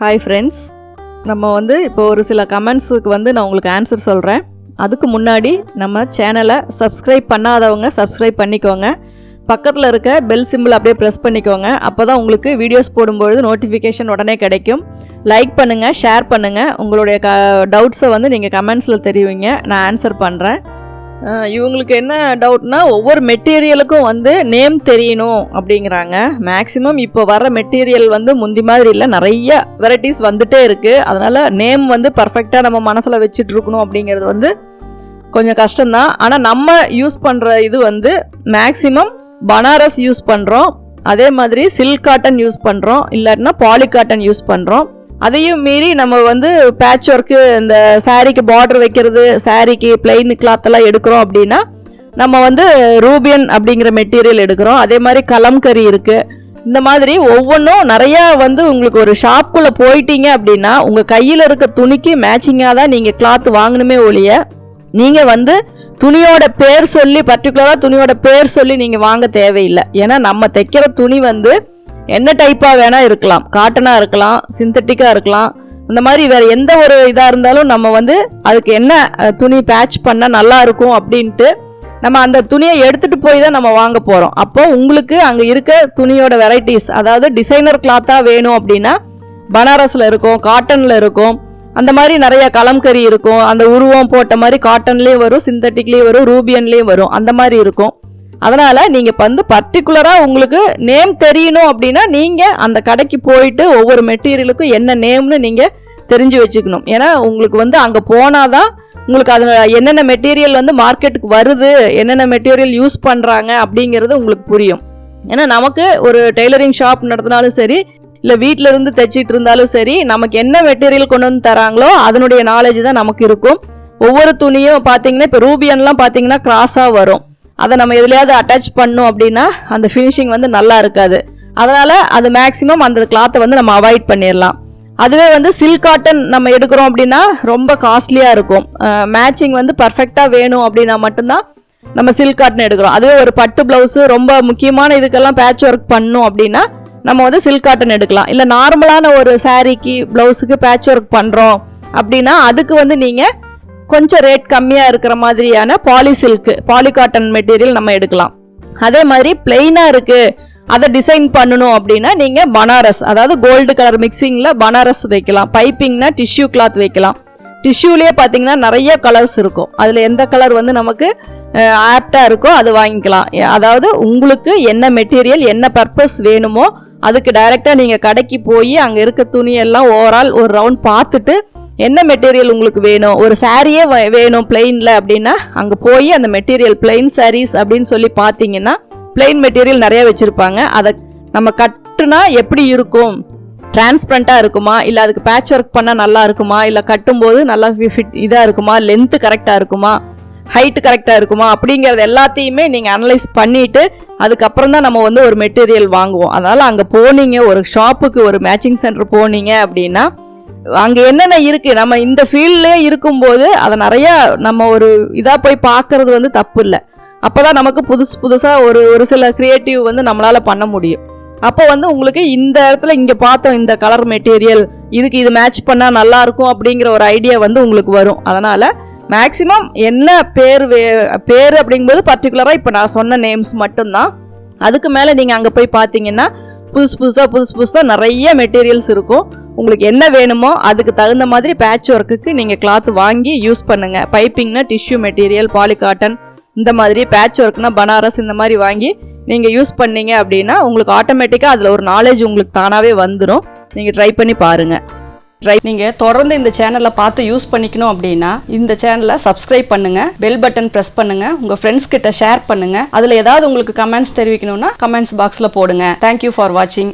Hi friends, நம்ம இப்போ ஒரு சில கமெண்ட்ஸுக்கு நான் உங்களுக்கு ஆன்சர் சொல்கிறேன். அதுக்கு முன்னாடி நம்ம சேனலை சப்ஸ்கிரைப் பண்ணாதவங்க சப்ஸ்கிரைப் பண்ணிக்கோங்க. பக்கத்தில் இருக்க பெல் சிம்பிள் அப்படியே ப்ரெஸ் பண்ணிக்கோங்க. அப்போ தான் உங்களுக்கு வீடியோஸ் போடும்பொழுது நோட்டிஃபிகேஷன் உடனே கிடைக்கும். லைக் பண்ணுங்கள், ஷேர் பண்ணுங்கள். உங்களுடைய டவுட்ஸை நீங்கள் கமெண்ட்ஸில் தெரிவிங்க, நான் ஆன்சர் பண்ணுறேன். இவங்களுக்கு என்ன டவுட்னா, ஒவ்வொரு மெட்டீரியலுக்கும் நேம் தெரியணும் அப்படிங்கிறாங்க. மேக்ஸிமம் இப்போ வர மெட்டீரியல் முந்தி மாதிரி இல்லை, நிறைய வெரைட்டிஸ் வந்துட்டே இருக்குது. அதனால் நேம் பர்ஃபெக்டாக நம்ம மனசில் வச்சுட்டு இருக்கணும் அப்படிங்கிறது கொஞ்சம் கஷ்டம்தான். ஆனால் நம்ம யூஸ் பண்ணுற இது மேக்ஸிமம் பனாரஸ் யூஸ் பண்ணுறோம், அதே மாதிரி சில்க் காட்டன் யூஸ் பண்ணுறோம், இல்லாட்டினா பாலி காட்டன் யூஸ் பண்ணுறோம். அதையும் மீறி நம்ம பேட்ச் ஒர்க்கு, இந்த சாரீக்கு பார்டர் வைக்கிறது, சாரீக்கு பிளெயின் கிளாத் எல்லாம் எடுக்கிறோம் அப்படின்னா நம்ம ரூபியன் அப்படிங்கிற மெட்டீரியல் எடுக்கிறோம். அதே மாதிரி கலம்கரி இருக்குது. இந்த மாதிரி ஒவ்வொன்றும் நிறையா உங்களுக்கு ஒரு ஷாப்புக்குள்ளே போயிட்டீங்க அப்படின்னா உங்கள் கையில் இருக்க துணிக்கு மேட்சிங்காக தான் நீங்கள் கிளாத் வாங்கணுமே ஒழிய நீங்கள் துணியோட பேர் சொல்லி, பர்டிகுலராக துணியோட பேர் சொல்லி நீங்கள் வாங்க தேவையில்லை. ஏன்னா நம்ம தைக்கிற துணி என்ன டைப்பாக வேணால் இருக்கலாம், காட்டனாக இருக்கலாம், சிந்தட்டிக்காக இருக்கலாம். அந்த மாதிரி வேறு எந்த ஒரு இதாக இருந்தாலும் நம்ம அதுக்கு என்ன துணி பேட்ச் பண்ணால் நல்லா இருக்கும் அப்படின்ட்டு நம்ம அந்த துணியை எடுத்துகிட்டு போய் தான் நம்ம வாங்க போகிறோம். அப்போ உங்களுக்கு அங்கே இருக்க துணியோட வெரைட்டிஸ், அதாவது டிசைனர் கிளாத்தாக வேணும் அப்படின்னா பனாரஸில் இருக்கும், காட்டனில் இருக்கும், அந்த மாதிரி நிறைய கலம்கரி இருக்கும். அந்த உருவம் போட்ட மாதிரி காட்டன்லேயும் வரும், சிந்தட்டிக்லேயும் வரும், ரூபியன்லேயும் வரும், அந்த மாதிரி இருக்கும். அதனால் நீங்கள் பர்டிகுலராக உங்களுக்கு நேம் தெரியணும் அப்படின்னா நீங்கள் அந்த கடைக்கு போயிட்டு ஒவ்வொரு மெட்டீரியலுக்கும் என்ன நேம்னு நீங்கள் தெரிஞ்சு வச்சுக்கணும். ஏன்னா உங்களுக்கு அங்கே போனால் தான் உங்களுக்கு அதில் என்னென்ன மெட்டீரியல் மார்க்கெட்டுக்கு வருது, என்னென்ன மெட்டீரியல் யூஸ் பண்ணுறாங்க அப்படிங்கிறது உங்களுக்கு புரியும். ஏன்னா நமக்கு ஒரு டெய்லரிங் ஷாப் நடத்தினாலும் சரி, இல்லை வீட்டில் இருந்து தைச்சிட்டு இருந்தாலும் சரி, நமக்கு என்ன மெட்டீரியல் கொண்டு வந்து தராங்களோ அதனுடைய நாலேஜ் தான் நமக்கு இருக்கும். ஒவ்வொரு துணியும் பார்த்தீங்கன்னா, இப்போ ரூபியன்லாம் பார்த்தீங்கன்னா கிராஸாக வரும். அதை நம்ம எதுலையாவது அட்டாச் பண்ணோம் அப்படின்னா அந்த ஃபினிஷிங் நல்லா இருக்காது. அதனால் அது மேக்ஸிமம் அந்த கிளாத்தை நம்ம அவாய்ட் பண்ணிடலாம். அதுவே சில்க் காட்டன் நம்ம எடுக்கிறோம் அப்படின்னா ரொம்ப காஸ்ட்லியாக இருக்கும். மேட்சிங் பர்ஃபெக்டாக வேணும் அப்படின்னா மட்டும்தான் நம்ம சில்க் காட்டன் எடுக்கிறோம். அதுவே ஒரு பட்டு ப்ளவுஸு ரொம்ப முக்கியமான இதுக்கெல்லாம் பேட்ச் ஒர்க் பண்ணணும் அப்படின்னா நம்ம சில்க் காட்டன் எடுக்கலாம். இல்லை நார்மலான ஒரு சாரீக்கு ப்ளவுஸுக்கு பேட்ச் ஒர்க் பண்ணுறோம் அப்படின்னா அதுக்கு நீங்கள் கொஞ்சம் ரேட் கம்மியாக இருக்கிற மாதிரியான பாலி காட்டன் மெட்டீரியல் நம்ம எடுக்கலாம். அதே மாதிரி பிளெயினாக இருக்குது, அதை டிசைன் பண்ணணும் அப்படின்னா நீங்கள் பனாரஸ், அதாவது கோல்டு கலர் மிக்சிங்கில் பனாரஸ் வைக்கலாம். பைப்பிங்னா டிஷ்யூ கிளாத் வைக்கலாம். டிஷ்யூலேயே பார்த்தீங்கன்னா நிறைய கலர்ஸ் இருக்கும். அதில் எந்த கலர் நமக்கு ஆப்டாக இருக்கோ அது வாங்கிக்கலாம். அதாவது உங்களுக்கு என்ன மெட்டீரியல், என்ன பர்பஸ் வேணுமோ அதுக்கு டைரெக்டாக நீங்கள் கடைக்கு போய் அங்கே இருக்க துணியெல்லாம் ஓவரால் ஒரு ரவுண்ட் பார்த்துட்டு என்ன மெட்டீரியல் உங்களுக்கு வேணும், ஒரு சாரியே வேணும் பிளெயினில் அப்படின்னா அங்கே போய் அந்த மெட்டீரியல் பிளெயின் சாரீஸ் அப்படின்னு சொல்லி பார்த்தீங்கன்னா பிளெயின் மெட்டீரியல் நிறைய வச்சுருப்பாங்க. அதை நம்ம கட்டுனா எப்படி இருக்கும், டிரான்ஸ்பரண்ட்டாக இருக்குமா, இல்லை அதுக்கு பேட்ச் ஒர்க் பண்ணால் நல்லா இருக்குமா, இல்லை கட்டும்போது நல்லா ஃபிட் இதாக இருக்குமா, லென்த்து கரெக்டாக இருக்குமா, ஹைட்டு கரெக்டாக இருக்குமா அப்படிங்கிறது எல்லாத்தையுமே நீங்கள் அனலைஸ் பண்ணிவிட்டு அதுக்கப்புறம் தான் நம்ம ஒரு மெட்டீரியல் வாங்குவோம். அதனால் அங்கே போனீங்க, ஒரு ஷாப்புக்கு ஒரு மேட்சிங் சென்டர் போனீங்க அப்படின்னா அங்கே என்னென்ன இருக்குது, நம்ம இந்த ஃபீல்ட்லேயே இருக்கும்போது அதை நிறையா நம்ம ஒரு இதாக போய் பார்க்குறது தப்பு இல்லை. அப்போ தான் நமக்கு புதுசாக ஒரு சில க்ரியேட்டிவ் நம்மளால் பண்ண முடியும். அப்போ உங்களுக்கு இந்த இடத்துல இங்கே பார்த்தோம் இந்த கலர் மெட்டீரியல், இதுக்கு இது மேட்ச் பண்ணால் நல்லாயிருக்கும் அப்படிங்கிற ஒரு ஐடியா உங்களுக்கு வரும். அதனால் மேக்ஸிமம் என்ன பேர் அப்படிங்கும்போது பர்டிகுலராக இப்போ நான் சொன்ன நேம்ஸ் மட்டும்தான். அதுக்கு மேலே நீங்கள் அங்கே போய் பார்த்தீங்கன்னா புதுசாக நிறைய மெட்டீரியல்ஸ் இருக்கும். உங்களுக்கு என்ன வேணுமோ அதுக்கு தகுந்த மாதிரி பேட்ச் ஒர்க்குக்கு நீங்கள் கிளாத் வாங்கி யூஸ் பண்ணுங்கள். பைப்பிங்னா டிஷ்யூ மெட்டீரியல், பாலி காட்டன், இந்த மாதிரி பேட்ச் ஒர்க்னா பனாரஸ், இந்த மாதிரி வாங்கி நீங்கள் யூஸ் பண்ணீங்க அப்படின்னா உங்களுக்கு ஆட்டோமேட்டிக்காக அதில் ஒரு நாலேஜ் உங்களுக்கு தானாகவே வந்துடும். நீங்கள் ட்ரை பண்ணி பாருங்கள். நீங்கள் தொடர்ந்து இந்த சேனலை பார்த்து யூஸ் பண்ணிக்கணும் அப்படின்னா இந்த சேனலை சப்ஸ்கிரைப் பண்ணுங்கள், பெல் பட்டன் ப்ரெஸ் பண்ணுங்கள், உங்கள் ஃப்ரெண்ட்ஸ் கிட்ட ஷேர் பண்ணுங்கள். அதில் ஏதாவது உங்களுக்கு கமெண்ட்ஸ் தெரிவிக்கணும்னா கமெண்ட்ஸ் பாக்ஸில் போடுங்க. தேங்க்யூ ஃபார் வாட்சிங்.